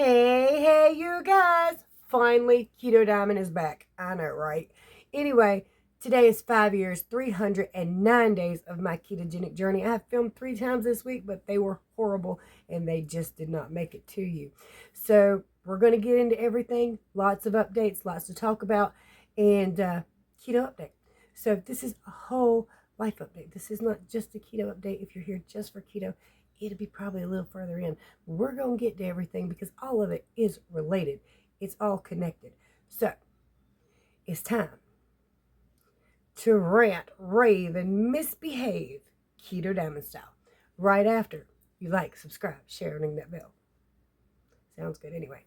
Hey, you guys! Finally, Keto Diamond is back. I know, right? Anyway, today is 5 years, 309 days of my ketogenic journey. I have filmed 3 times this week, but they were horrible and they just did not make it to you. So, we're going to get into everything. Lots of updates, lots to talk about, and keto update. So, this is a whole life update. This is not just a keto update. If you're here just for keto, it'll be probably a little further in. We're going to get to everything because all of it is related. It's all connected. So, it's time to rant, rave, and misbehave Keto Diamond style. Right after you like, subscribe, share, and ring that bell. Sounds good anyway.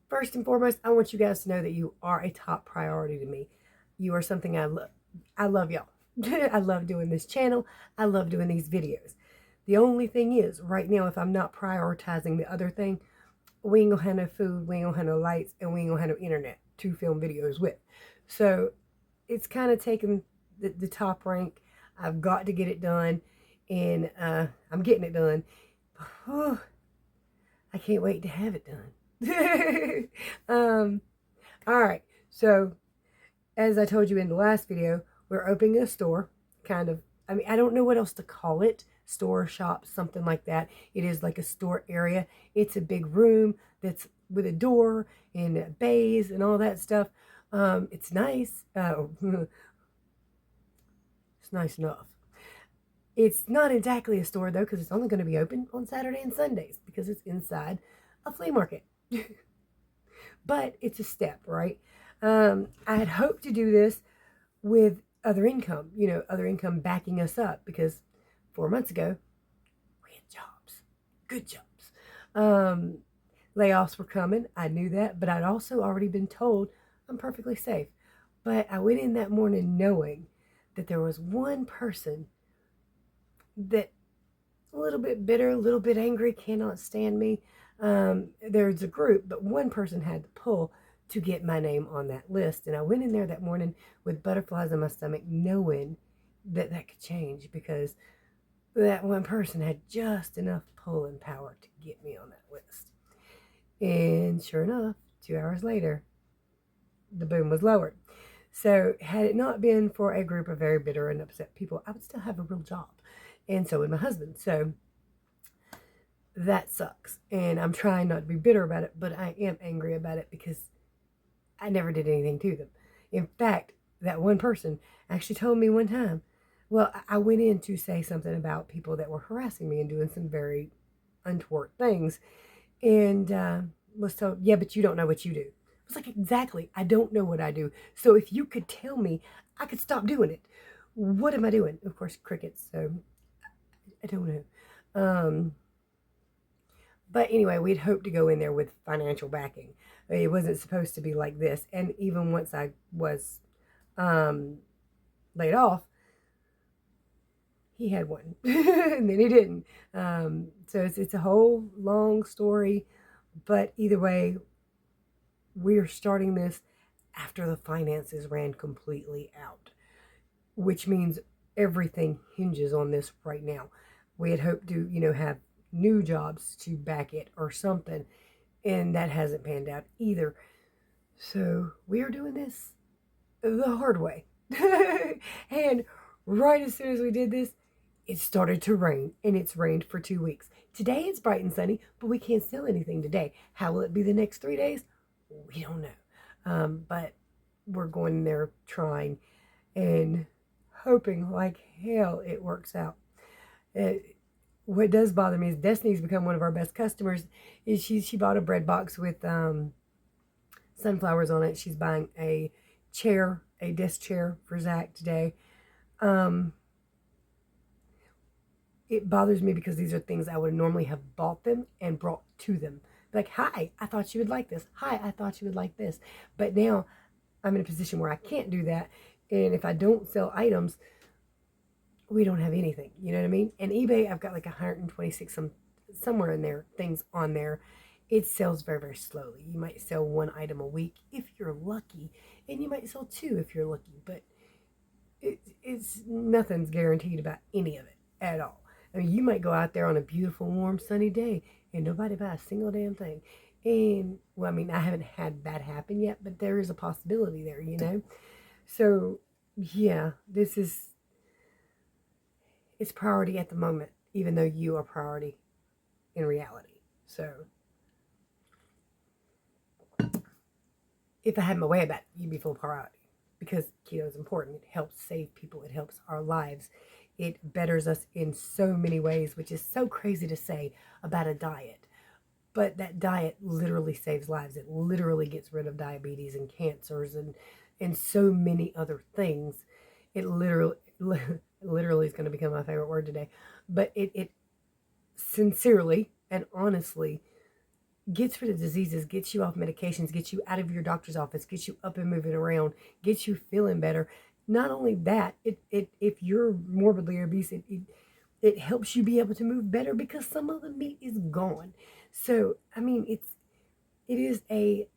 First and foremost, I want you guys to know that you are a top priority to me. You are something I love. I love y'all. I love doing this channel. I love doing these videos. The only thing is, right now, if I'm not prioritizing the other thing, we ain't gonna have no food, we ain't gonna have no lights, and we ain't gonna have no internet to film videos with. So it's kind of taken the top rank. I've got to get it done, and I'm getting it done. Oh, I can't wait to have it done. All right, so as I told you in the last video, we're opening a store, kind of. I mean, I don't know what else to call it. Store, shop, something like that. It is like a store area. It's a big room that's with a door and bays and all that stuff. It's nice. It's nice enough. It's not exactly a store though, because it's only going to be open on Saturday and Sundays because it's inside a flea market. But it's a step, right? I had hoped to do this with other income, other income backing us up, because 4 months ago, we had jobs, good jobs. Layoffs were coming. I knew that, but I'd also already been told I'm perfectly safe. But I went in that morning knowing that there was one person that a little bit bitter, a little bit angry, cannot stand me. There's a group, but one person had to pull to get my name on that list. And I went in there that morning with butterflies in my stomach, knowing that that could change, because that one person had just enough pull and power to get me on that list. And sure enough, 2 hours later, the boom was lowered. So had it not been for a group of very bitter and upset people, I would still have a real job. And so would my husband. So that sucks. And I'm trying not to be bitter about it, but I am angry about it because I never did anything to them. In fact, that one person actually told me one time, well, I went in to say something about people that were harassing me and doing some very untoward things, and was told, yeah, but you don't know what you do. I was like, exactly, I don't know what I do. So if you could tell me, I could stop doing it. What am I doing? Of course, crickets, so I don't know. But anyway, we'd hoped to go in there with financial backing. It wasn't supposed to be like this. And even once I was laid off, he had one. And then he didn't. So it's a whole long story. But either way, we're starting this after the finances ran completely out, which means everything hinges on this right now. We had hoped to, have new jobs to back it or something, and that hasn't panned out either. So we are doing this the hard way. And right as soon as we did this, it started to rain, and it's rained for 2 weeks. Today it's bright and sunny, but we can't sell anything today. How will it be the next 3 days? We don't know. But we're going there trying and hoping like hell it works out. What does bother me is Destiny's become one of our best customers. Is she bought a bread box with sunflowers on it. She's buying a chair, a desk chair for Zach today. It bothers me because these are things I would normally have bought them and brought to them. Like, hi, I thought you would like this. Hi, I thought you would like this. But now I'm in a position where I can't do that. And if I don't sell items, we don't have anything. You know what I mean? And eBay, I've got like 126 somewhere in there things on there. It sells very, very slowly. You might sell one item a week if you're lucky, and you might sell two if you're lucky. But it's nothing's guaranteed about any of it at all. I mean, you might go out there on a beautiful, warm, sunny day and nobody buy a single damn thing. And well, I mean, I haven't had that happen yet, but there is a possibility there, you know. So yeah, it's priority at the moment, even though you are priority in reality. So if I had my way about it, you'd be full priority because keto is important. It helps save people. It helps our lives. It betters us in so many ways, which is so crazy to say about a diet. But that diet literally saves lives. It literally gets rid of diabetes and cancers and so many other things. It literally is going to become my favorite word today. But it sincerely and honestly gets rid of diseases, gets you off medications, gets you out of your doctor's office, gets you up and moving around, gets you feeling better. Not only that, if you're morbidly obese, it helps you be able to move better because some of the meat is gone. So I mean, it is a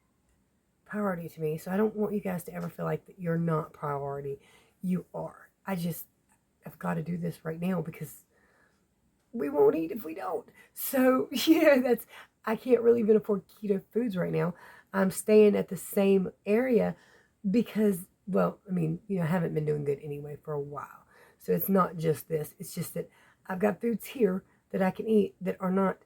priority to me. So I don't want you guys to ever feel like that you're not priority. You are. I've got to do this right now because we won't eat if we don't. So yeah, I can't really even afford keto foods right now. I'm staying at the same area because, well, I mean, I haven't been doing good anyway for a while. So it's not just this. It's just that I've got foods here that I can eat that are not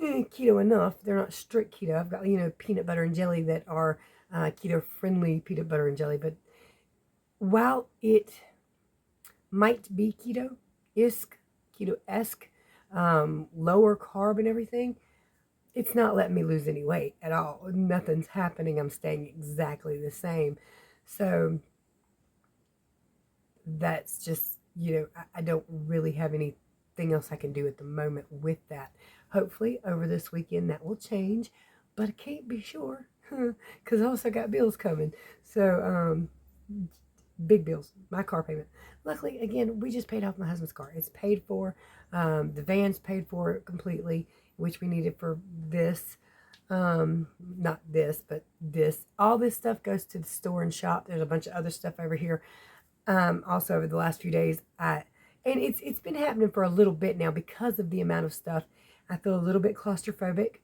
keto enough. They're not strict keto. I've got, peanut butter and jelly that are keto friendly peanut butter and jelly. But while it might be keto-esque, lower carb and everything, it's not letting me lose any weight at all. Nothing's happening. I'm staying exactly the same. So that's just, I don't really have anything else I can do at the moment with that. Hopefully over this weekend that will change, but I can't be sure because I also got bills coming. So, big bills, my car payment. Luckily, again, we just paid off my husband's car. It's paid for. The van's paid for completely, which we needed for this. Not this, but this. All this stuff goes to the store and shop. There's a bunch of other stuff over here. Also over the last few days, and it's been happening for a little bit now because of the amount of stuff. I feel a little bit claustrophobic.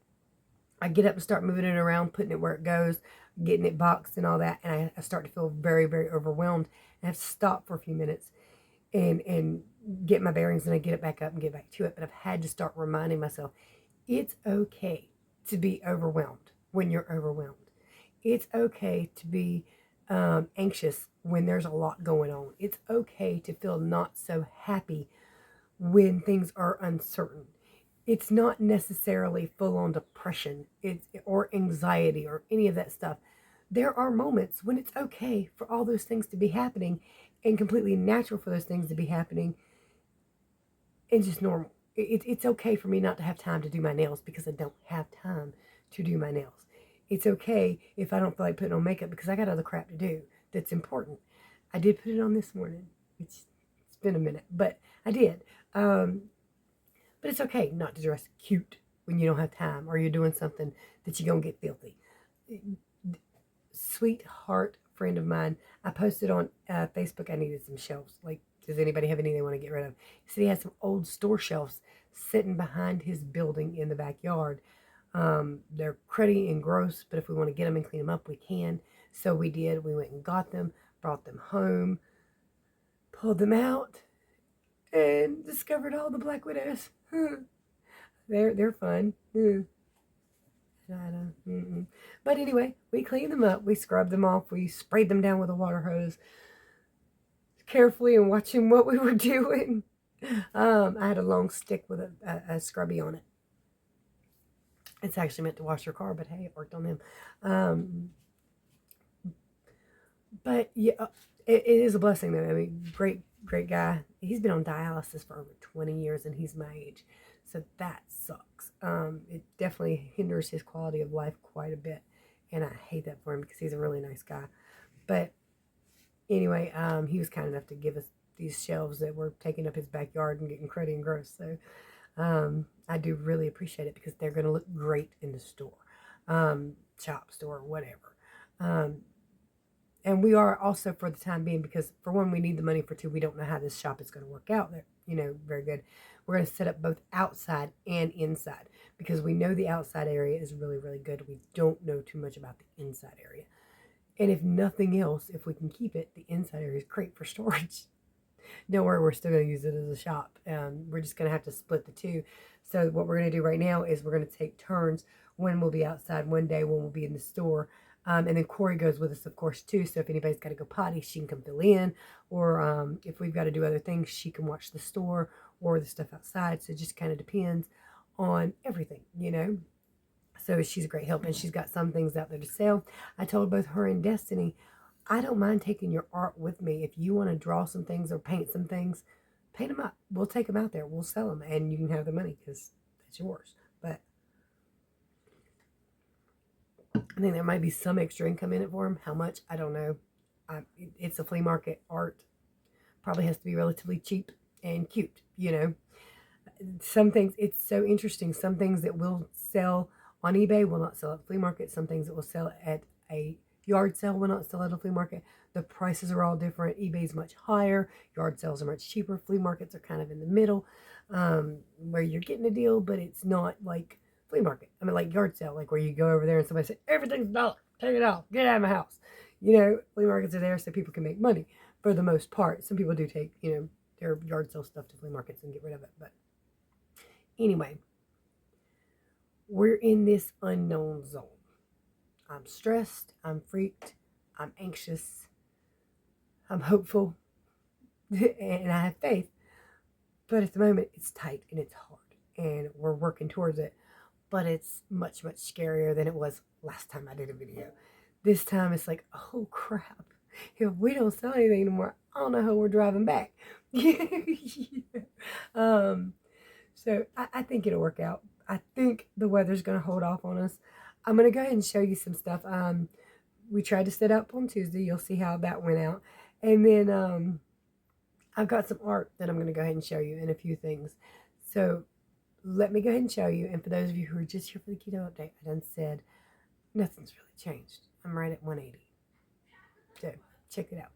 I get up and start moving it around, putting it where it goes, getting it boxed and all that, and I start to feel very, very overwhelmed. I have to stop for a few minutes and get my bearings, and I get it back up and get back to it. But I've had to start reminding myself, it's okay to be overwhelmed when you're overwhelmed. It's okay to be anxious when there's a lot going on. It's okay to feel not so happy when things are uncertain. It's not necessarily full-on depression or anxiety or any of that stuff. There are moments when it's okay for all those things to be happening and completely natural for those things to be happening and just normal. It's okay for me not to have time to do my nails because I don't have time to do my nails. It's okay if I don't feel like putting on makeup because I got other crap to do that's important. I did put it on this morning. It's been a minute, but I did. But it's okay not to dress cute when you don't have time or you're doing something that you're going to get filthy. Sweetheart friend of mine, I posted on Facebook I needed some shelves. Like, does anybody have anything they want to get rid of? He said he has some old store shelves sitting behind his building in the backyard. They're cruddy and gross, but if we want to get them and clean them up, we can. So we did. We went and got them, brought them home, pulled them out, and discovered all the black widows. They're fun. But anyway, we cleaned them up. We scrubbed them off. We sprayed them down with a water hose carefully and watching what we were doing. I had a long stick with a scrubby on it. It's actually meant to wash your car, but hey, it worked on them. But yeah, it is a blessing though. I mean, great guy. He's been on dialysis for over 20 years and he's my age. So that sucks. It definitely hinders his quality of life quite a bit. And I hate that for him because he's a really nice guy. But anyway, he was kind enough to give us these shelves that were taking up his backyard and getting cruddy and gross. So I do really appreciate it because they're going to look great in the store, shop, store, whatever. And we are also, for the time being, because for one, we need the money, for two, we don't know how this shop is going to work out there, very good. We're going to set up both outside and inside because we know the outside area is really, really good. We don't know too much about the inside area. And if nothing else, if we can keep it, the inside area is great for storage. Don't worry, we're still going to use it as a shop. We're just going to have to split the two. So what we're going to do right now is we're going to take turns. When we'll be outside one day, when we'll be in the store. And then Corey goes with us, of course, too. So if anybody's got to go potty, she can come fill in. Or if we've got to do other things, she can watch the store or the stuff outside. So it just kind of depends on everything, So she's a great help. And she's got some things out there to sell. I told both her and Destiny, I don't mind taking your art with me. If you want to draw some things or paint some things, paint them up. We'll take them out there. We'll sell them. And you can have the money because it's yours. But I think there might be some extra income in it for him. How much? I don't know. It's a flea market. Art probably has to be relatively cheap and cute, Some things, it's so interesting. Some things that will sell on eBay will not sell at the flea market. Some things that will sell at a yard sale will not sell at a flea market. The prices are all different. eBay's much higher. Yard sales are much cheaper. Flea markets are kind of in the middle, where you're getting a deal, but it's not like flea market. I mean, like yard sale, like where you go over there and somebody says, everything's $1. Take it off. Get out of my house. Flea markets are there so people can make money for the most part. Some people do take, their yard sale stuff to flea markets and get rid of it. But anyway, we're in this unknown zone. I'm stressed. I'm freaked. I'm anxious. I'm hopeful. And I have faith. But at the moment, it's tight and it's hard. And we're working towards it. But it's much, much scarier than it was last time I did a video. This time it's like, oh crap. If we don't sell anything anymore, I don't know how we're driving back. So I think it'll work out. I think the weather's going to hold off on us. I'm going to go ahead and show you some stuff. We tried to set up on Tuesday. You'll see how that went out. And then I've got some art that I'm going to go ahead and show you and a few things. So let me go ahead and show you. And for those of you who are just here for the keto update, I done said nothing's really changed. I'm right at 180. So check it out.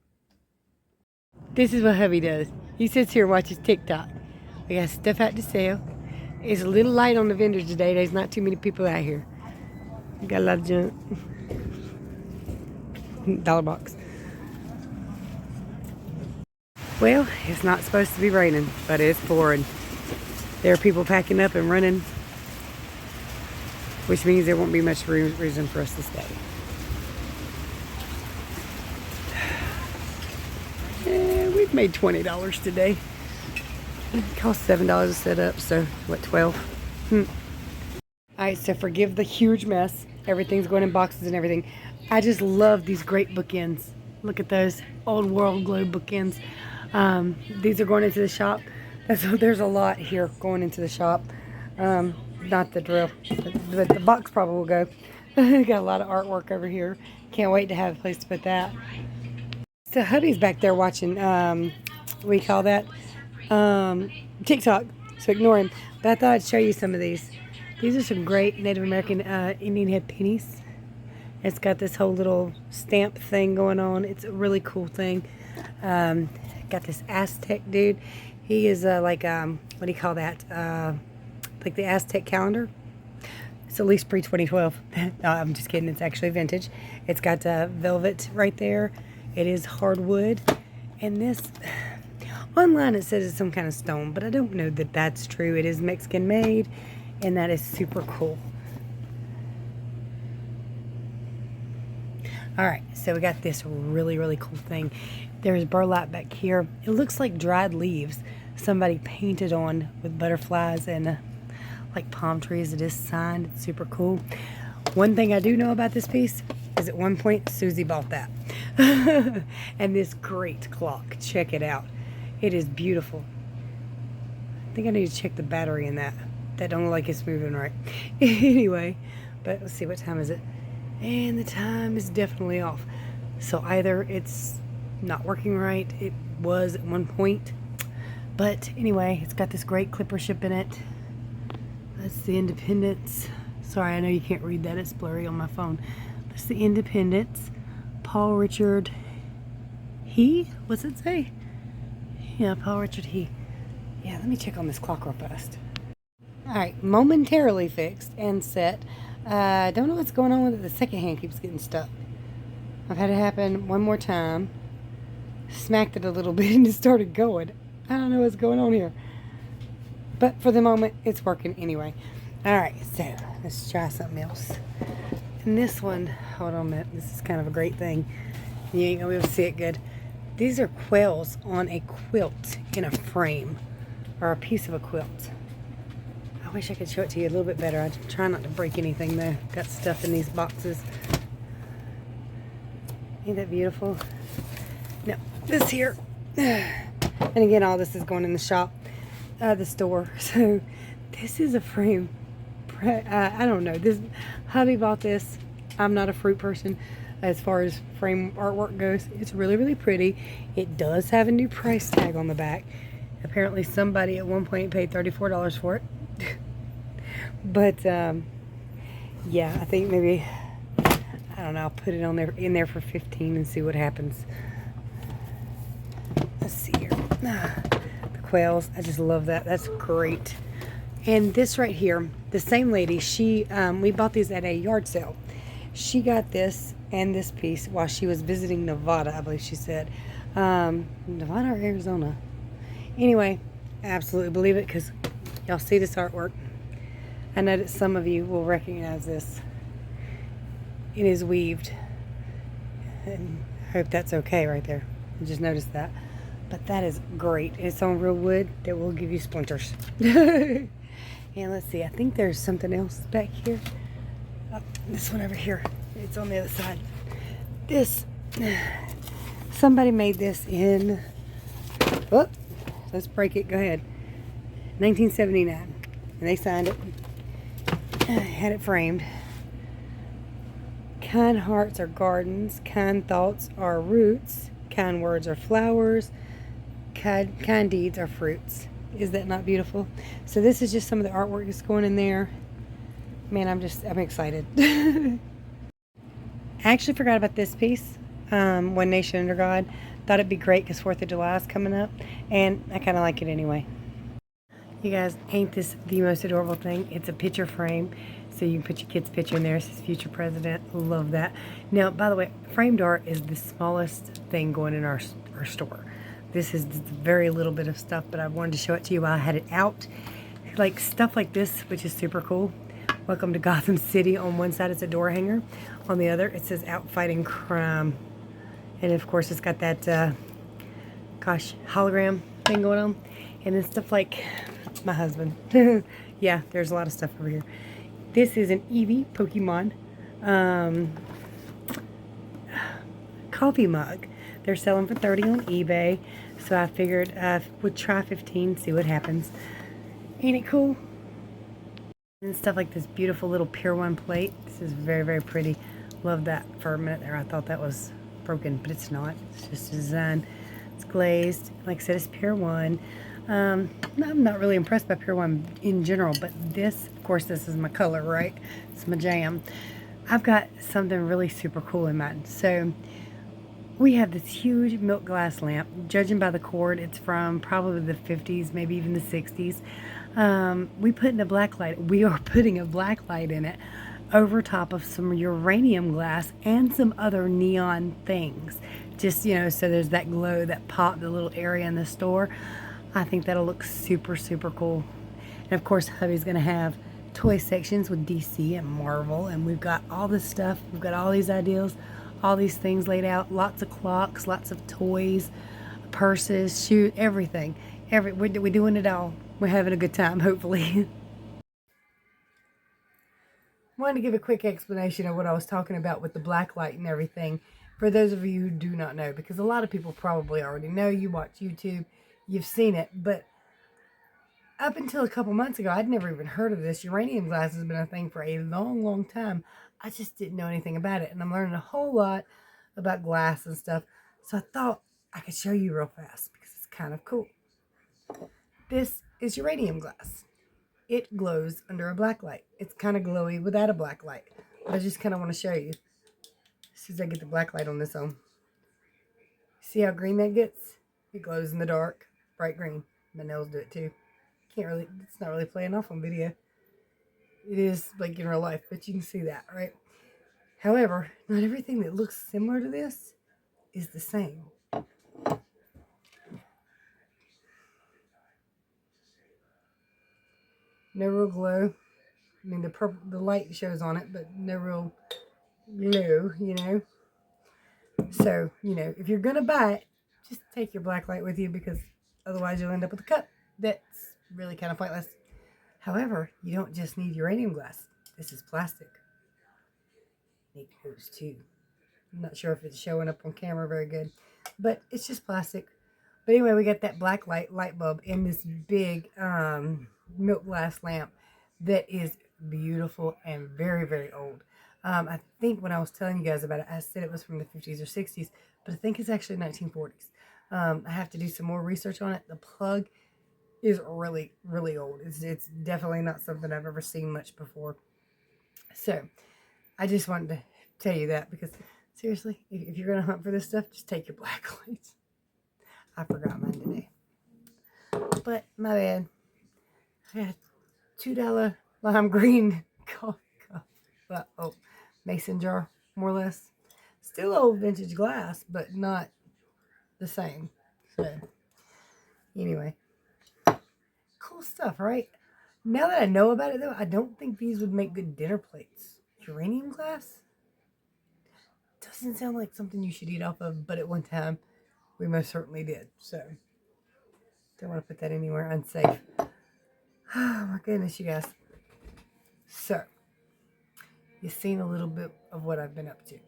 This is what hubby does. He sits here and watches TikTok. We got stuff out to sell. It's a little light on the vendors today. There's not too many people out here. We got a lot of junk. Dollar box. Well, it's not supposed to be raining, but it's pouring. There are people packing up and running, which means there won't be much reason for us to stay. Yeah, we've made $20 today. It cost $7 to set up, so what, 12? Alright, so forgive the huge mess. Everything's going in boxes and everything. I just love these great bookends. Look at those old world globe bookends. These are going into the shop. There's a lot here going into the shop. Not the drill, but the box probably will go. Got a lot of artwork over here. Can't wait to have a place to put that. So hubby's back there watching, what do you call that? TikTok. So ignore him. But I thought I'd show you some of these. These are some great Native American Indian head pennies. It's got this whole little stamp thing going on. It's a really cool thing. Got this Aztec dude. He is like, what do you call that? Like the Aztec calendar. It's at least pre-2012. No, I'm just kidding. It's actually vintage. It's got velvet right there. It is hardwood. And this, online it says it's some kind of stone, but I don't know that that's true. It is Mexican made, and that is super cool. Alright, so we got this really, really cool thing. There's burlap back here. It looks like dried leaves. Somebody painted on with butterflies and like palm trees. It is signed. It's super cool. One thing I do know about this piece is at one point Susie bought that. And this great clock. Check it out. It is beautiful. I think I need to check the battery in that. That don't look like it's moving right. Anyway, but let's see, what time is it? And the time is definitely off. So either it's not working right, was at one point. But anyway, it's got this great clippership in it. That's the Independence. Sorry, I know you can't read that. It's blurry on my phone. That's the Independence. Paul Richard He? What's it say? Yeah, Paul Richard He. Yeah, let me check on this clock real fast. Alright, momentarily fixed and set. I don't know what's going on with it. The second hand keeps getting stuck. I've had it happen one more time. Smacked it a little bit and it started going. I don't know what's going on here. But for the moment, it's working anyway. Alright, so let's try something else. And this one, hold on a minute. This is kind of a great thing. You ain't gonna be able to see it good. These are quails on a quilt in a frame. Or a piece of a quilt. I wish I could show it to you a little bit better. I try not to break anything though. Got stuff in these boxes. Ain't that beautiful? No, this here. And again, all this is going in the shop, the store. So this is a frame. I don't know. This hubby bought this. I'm not a fruit person as far as frame artwork goes. It's really, really pretty. It does have a new price tag on the back. Apparently somebody at one point paid $34 for it. But yeah, I think maybe, I don't know, I'll put it on there in there for 15 and see what happens. Let's see here. The quails, I just love that. That's great. And this right here, the same lady, she we bought these at a yard sale. She got this and this piece while she was visiting Nevada, I believe she said. Nevada or Arizona? Anyway, absolutely believe it because y'all see this artwork. I know that some of you will recognize this. It is weaved. And I hope that's okay right there. I just noticed that. But that is great. It's on real wood that will give you splinters. And let's see. I think there's something else back here. Oh, this one over here. It's on the other side. This. Somebody made this in... Oh, let's break it. Go ahead. 1979. And they signed it. Had it framed. Kind hearts are gardens. Kind thoughts are roots. Kind words are flowers. Kind deeds are fruits. Is that not beautiful? So this is just some of the artwork that's going in there. Man, I'm excited. I actually forgot about this piece. One Nation Under God. Thought it'd be great because 4th of July is coming up. And I kind of like it anyway. You guys, ain't this the most adorable thing? It's a picture frame. So you can put your kid's picture in there. It says future president. Love that. Now, by the way, framed art is the smallest thing going in our store. This is very little bit of stuff, but I wanted to show it to you while I had it out. Like stuff like this, which is super cool. Welcome to Gotham City. On one side, it's a door hanger. On the other, it says out fighting crime. And of course, it's got that, hologram thing going on. And then stuff like my husband. Yeah, there's a lot of stuff over here. This is an Eevee Pokemon coffee mug. They're selling for $30 on eBay. So I figured I would try 15, see what happens. Ain't it cool? And stuff like this beautiful little Pier 1 plate. This is very, very pretty. Love that. For a minute there, I thought that was broken, but it's not. It's just a design. It's glazed. Like I said, it's Pier 1. I'm not really impressed by Pier 1 in general, but this, of course, this is my color, right? It's my jam. I've got something really super cool in mind. So we have this huge milk glass lamp. Judging by the cord, it's from probably the 50s, maybe even the 60s. We are putting a black light in it over top of some uranium glass and some other neon things. Just, so there's that glow, that pop, the little area in the store. I think that'll look super, super cool. And of course, hubby's going to have toy sections with DC and Marvel. And we've got all this stuff. We've got all these ideas, all these things laid out. Lots of clocks, lots of toys, purses, shoes, everything. We're doing it all. We're having a good time, hopefully. Wanted to give a quick explanation of what I was talking about with the black light and everything. For those of you who do not know, because a lot of people probably already know. You watch YouTube. You've seen it, but up until a couple months ago, I'd never even heard of this. Uranium glass has been a thing for a long, long time. I just didn't know anything about it, and I'm learning a whole lot about glass and stuff. So I thought I could show you real fast because it's kind of cool. This is uranium glass. It glows under a black light. It's kind of glowy without a black light. But I just kind of want to show you. As soon as I get the black light on this on. See how green that gets? It glows in the dark. Bright green. My nails do it too. It's not really playing off on video. It is like in real life, but you can see that, right? However, not everything that looks similar to this is the same. No real glow. I mean, the light shows on it, but no real glow, you know. So, you know, if you're going to buy it, just take your black light with you because otherwise you'll end up with a cup that's really kind of pointless. However, you don't just need uranium glass. This is plastic. It goes too. I'm not sure if it's showing up on camera very good, but it's just plastic. But anyway, we got that black light bulb in this big milk glass lamp that is beautiful and very, very old. I think when I was telling you guys about it, I said it was from the 50s or 60s, but I think it's actually 1940s. I have to do some more research on it. The plug is really, really old. It's definitely not something I've ever seen much before. So I just wanted to tell you that because seriously, if you're going to hunt for this stuff, just take your black lights. I forgot mine today. But my bad. I got $2 lime green coffee cup. Oh, mason jar, more or less. Still old vintage glass, but not the same. So, anyway. Cool stuff, right? Now that I know about it, though, I don't think these would make good dinner plates. Uranium glass? Doesn't sound like something you should eat off of, but at one time, we most certainly did. So, don't want to put that anywhere unsafe. Oh, my goodness, you guys. So, you've seen a little bit of what I've been up to,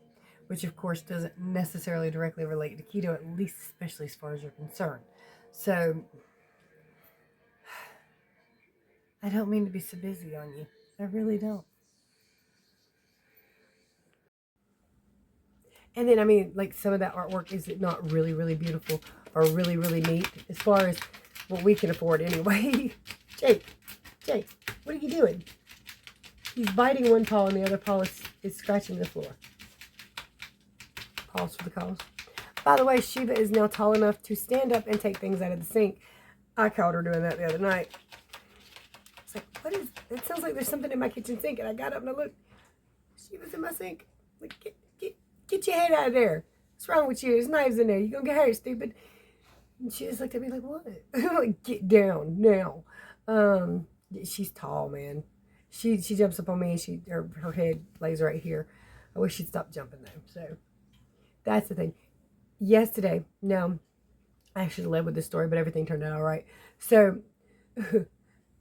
which, of course, doesn't necessarily directly relate to keto, at least especially as far as you're concerned. So, I don't mean to be so busy on you. I really don't. And then, I mean, like some of that artwork, is it not really, really beautiful or really, really neat as far as what we can afford anyway? Jake, what are you doing? He's biting one paw and the other paw is scratching the floor. Pause for the cause. By the way, Shiva is now tall enough to stand up and take things out of the sink. I caught her doing that the other night. It's like, what is, it sounds like there's something in my kitchen sink. And I got up and I looked. Shiva's in my sink. Like, get your head out of there. What's wrong with you? There's knives in there. You're going to get hurt, stupid. And she just looked at me like, what? Like, get down now. She's tall, man. She jumps up on me and her head lays right here. I wish she'd stop jumping though. So that's the thing. Yesterday, now I should have led with this story, but everything turned out all right. So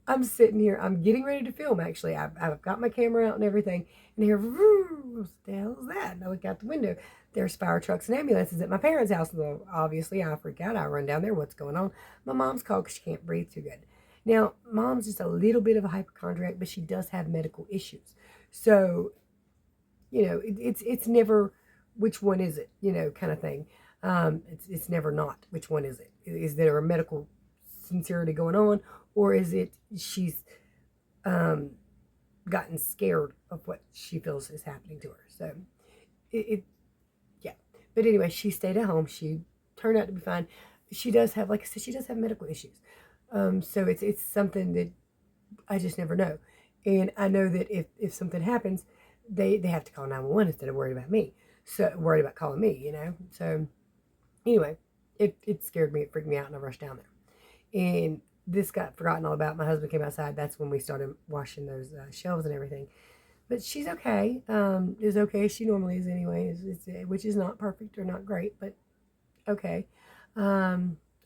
I'm sitting here. I'm getting ready to film, actually. I've got my camera out and everything. And here, what the hell is that? And I look out the window. There's fire trucks and ambulances at my parents' house. So obviously, I freak out. I run down there. What's going on? My mom's called because she can't breathe too good. Now, mom's just a little bit of a hypochondriac, but she does have medical issues. So, you know, it's never, which one is it, you know, kind of thing. It's never not, which one is it? Is there a medical sincerity going on, or is it she's gotten scared of what she feels is happening to her? So, yeah. But anyway, she stayed at home. She turned out to be fine. She does have, like I said, she does have medical issues. So it's something that I just never know. And I know that if something happens, they have to call 911 instead of worried about me. So worried about calling me, you know. So anyway, it scared me. It freaked me out, and I rushed down there. And this got forgotten all about. My husband came outside. That's when we started washing those shelves and everything. But she's okay. Is okay. She normally is anyway. Which is not perfect or not great, but okay.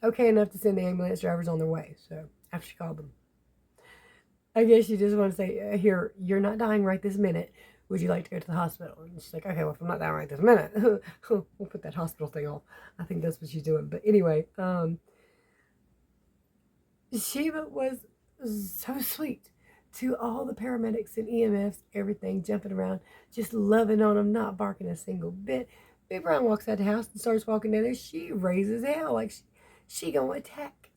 Okay enough to send the ambulance drivers on their way. So after she called them, I guess you just want to say, here, you're not dying right this minute. Would you like to go to the hospital? And she's like, okay, well, if I'm not dying right this minute, we'll put that hospital thing off. I think that's what she's doing. But anyway, Shiva was so sweet to all the paramedics and EMFs, everything, jumping around, just loving on them, not barking a single bit. Big Brown walks out the house and starts walking down there. She raises hell like she gonna attack.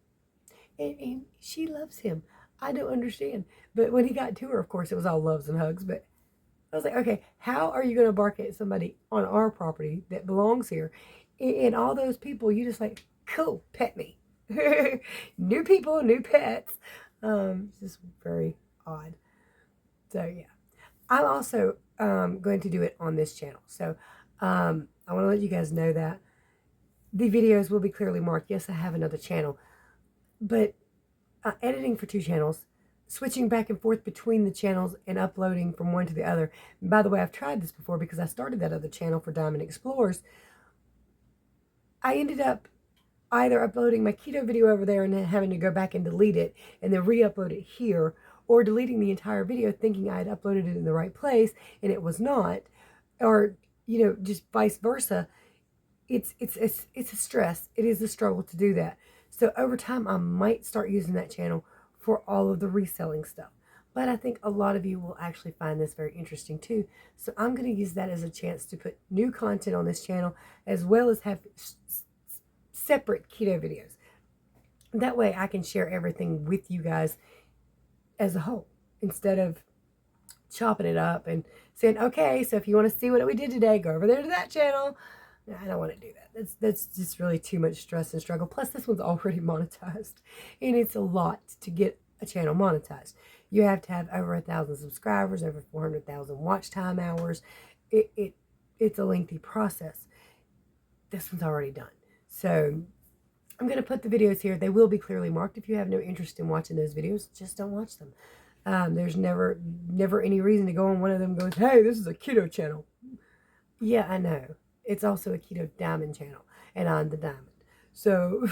And she loves him. I don't understand. But when he got to her, of course, it was all loves and hugs. But I was like, okay, how are you going to bark at somebody on our property that belongs here? And all those people, you just like, cool, pet me. New people, new pets. It's just very odd. So, yeah. I'm also going to do it on this channel. So, I want to let you guys know that the videos will be clearly marked. Yes, I have another channel. But editing for 2 channels, switching back and forth between the channels and uploading from one to the other. And by the way, I've tried this before because I started that other channel for Diamond Explorers. I ended up either uploading my keto video over there and then having to go back and delete it and then re-upload it here, or deleting the entire video thinking I had uploaded it in the right place and it was not, or just vice versa. It's a stress. It is a struggle to do that. So over time, I might start using that channel for all of the reselling stuff. But I think a lot of you will actually find this very interesting too. So I'm going to use that as a chance to put new content on this channel, as well as have separate keto videos. That way I can share everything with you guys as a whole, instead of chopping it up and saying, okay, so if you want to see what we did today, go over there to that channel. I don't want to do that. That's just really too much stress and struggle. Plus, this one's already monetized, and it's a lot to get a channel monetized. You have to have over 1,000 subscribers, over 400,000 watch time hours. It's a lengthy process. This one's already done. So I'm going to put the videos here. They will be clearly marked. If you have no interest in watching those videos, just don't watch them. There's never any reason to go on one of them and go, hey, this is a keto channel. Yeah, I know. It's also a Keto Diamond channel, and I'm the Diamond. So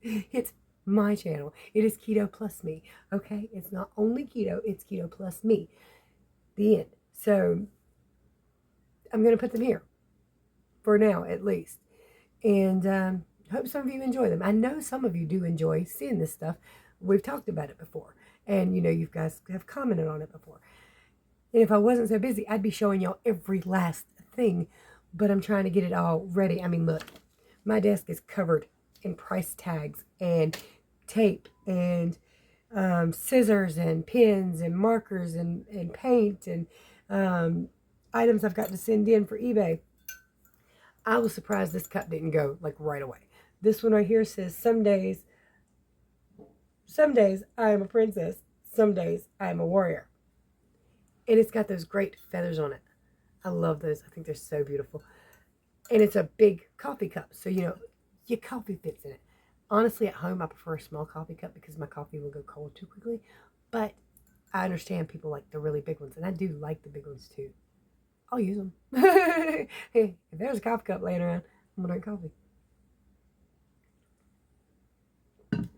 it's my channel. It is keto plus me. Okay? It's not only keto, it's keto plus me. The end. So I'm going to put them here for now, at least. And hope some of you enjoy them. I know some of you do enjoy seeing this stuff. We've talked about it before. And, you guys have commented on it before. And if I wasn't so busy, I'd be showing y'all every last thing. But I'm trying to get it all ready. I mean, look, my desk is covered in price tags and tape and scissors and pens and markers and paint and items I've got to send in for eBay. I was surprised this cup didn't go like right away. This one right here says, some days I am a princess, some days I am a warrior. And it's got those great feathers on it. I love those. I think they're so beautiful. And it's a big coffee cup. So, your coffee fits in it. Honestly, at home, I prefer a small coffee cup because my coffee will go cold too quickly. But I understand people like the really big ones. And I do like the big ones too. I'll use them. Hey, if there's a coffee cup laying around, I'm going to drink coffee.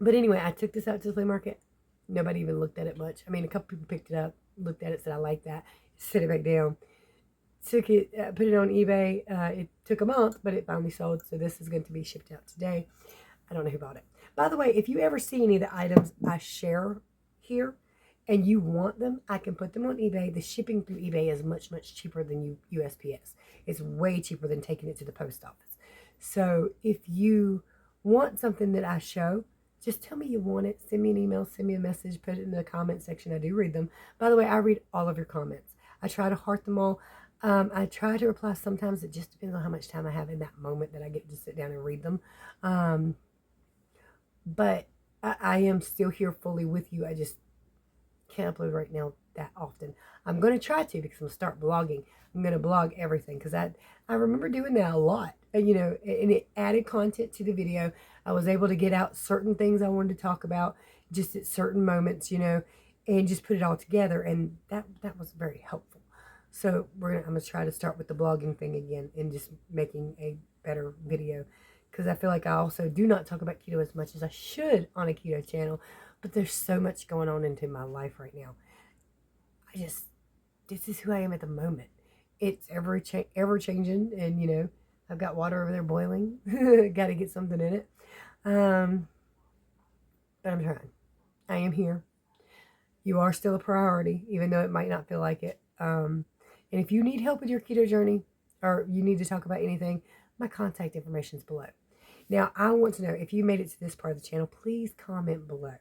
But anyway, I took this out to the flea market. Nobody even looked at it much. I mean, a couple people picked it up, looked at it, said, I like that. Set it back down. Took it, put it on eBay. It took a month, but it finally sold. So this is going to be shipped out today. I don't know who bought it. By the way, if you ever see any of the items I share here and you want them, I can put them on eBay. The shipping through eBay is much, much cheaper than USPS. It's way cheaper than taking it to the post office. So if you want something that I show, just tell me you want it. Send me an email, send me a message, put it in the comment section. I do read them. By the way, I read all of your comments. I try to heart them all. I try to reply sometimes. It just depends on how much time I have in that moment that I get to sit down and read them. But I am still here fully with you. I just can't upload right now that often. I'm going to try to, because I'm going to start blogging. I'm going to blog everything because I remember doing that a lot. And it added content to the video. I was able to get out certain things I wanted to talk about just at certain moments, and just put it all together. And that was very helpful. So I'm going to try to start with the blogging thing again and just making a better video, because I feel like I also do not talk about keto as much as I should on a keto channel, but there's so much going on into my life right now. This is who I am at the moment. It's ever changing, and I've got water over there boiling. Got to get something in it. But I'm trying. I am here. You are still a priority, even though it might not feel like it. And if you need help with your keto journey, or you need to talk about anything, my contact information is below. Now, I want to know, if you made it to this part of the channel, please comment below.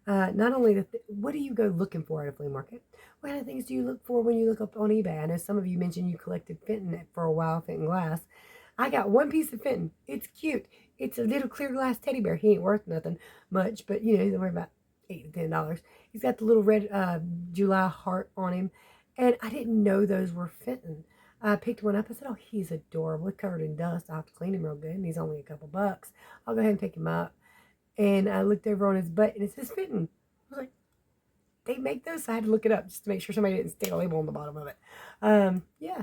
Not only what do you go looking for at a flea market? What kind of things do you look for when you look up on eBay? I know some of you mentioned you collected Fenton for a while, Fenton glass. I got one piece of Fenton. It's cute. It's a little clear glass teddy bear. He ain't worth nothing much, but you know, he's only about $8 to $10. He's got the little red July heart on him, and I didn't know those were Fenton. I picked one up. I said, "Oh, he's adorable. He's covered in dust. I'll have to clean him real good, and he's only a couple bucks. I'll go ahead and pick him up." And I looked over on his butt, and it says Fenton. I was like, they make those? So I had to look it up just to make sure somebody didn't stick a label on the bottom of it. Yeah,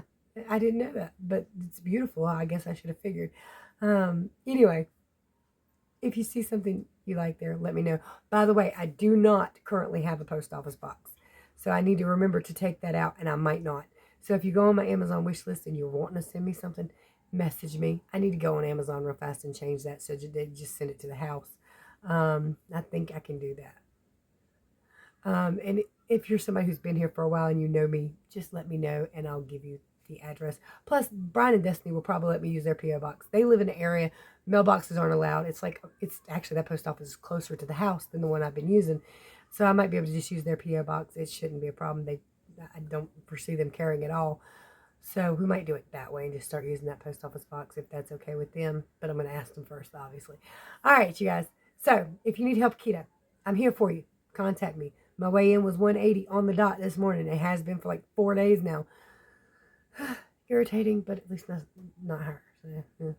I didn't know that, but it's beautiful. I guess I should have figured. Anyway, if you see something you like there, let me know. By the way, I do not currently have a post office box, so I need to remember to take that out, and I might not. So if you go on my Amazon wish list and you're wanting to send me something, message me. I need to go on Amazon real fast and change that so they just send it to the house. I think I can do that. And if you're somebody who's been here for a while and you know me, just let me know and I'll give you the address. Plus, Brian and Destiny will probably let me use their P.O. box. They live in an area, mailboxes aren't allowed. It's actually, that post office is closer to the house than the one I've been using. So I might be able to just use their P.O. box. It shouldn't be a problem. I don't foresee them carrying it all. So we might do it that way and just start using that post office box if that's okay with them. But I'm going to ask them first, obviously. All right, you guys. So if you need help keto, I'm here for you. Contact me. My weigh-in was 180 on the dot this morning. It has been for like 4 days now. Irritating, but at least not her. So, yeah.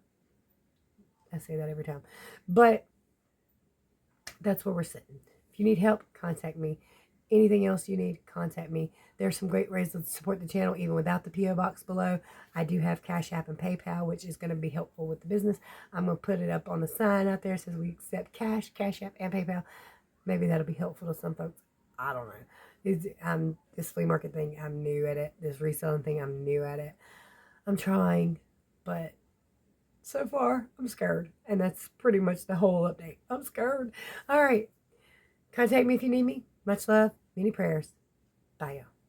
I say that every time. But that's where we're sitting. If you need help, contact me. Anything else you need, contact me. There's some great ways to support the channel even without the P.O. box below. I do have Cash App and PayPal, which is going to be helpful with the business. I'm going to put it up on the sign out there. It says we accept Cash App, and PayPal. Maybe that'll be helpful to some folks. I don't know. This flea market thing, I'm new at it. This reselling thing, I'm new at it. I'm trying, but so far, I'm scared. And that's pretty much the whole update. I'm scared. All right. Contact me if you need me. Much love. Many prayers. Bye, y'all.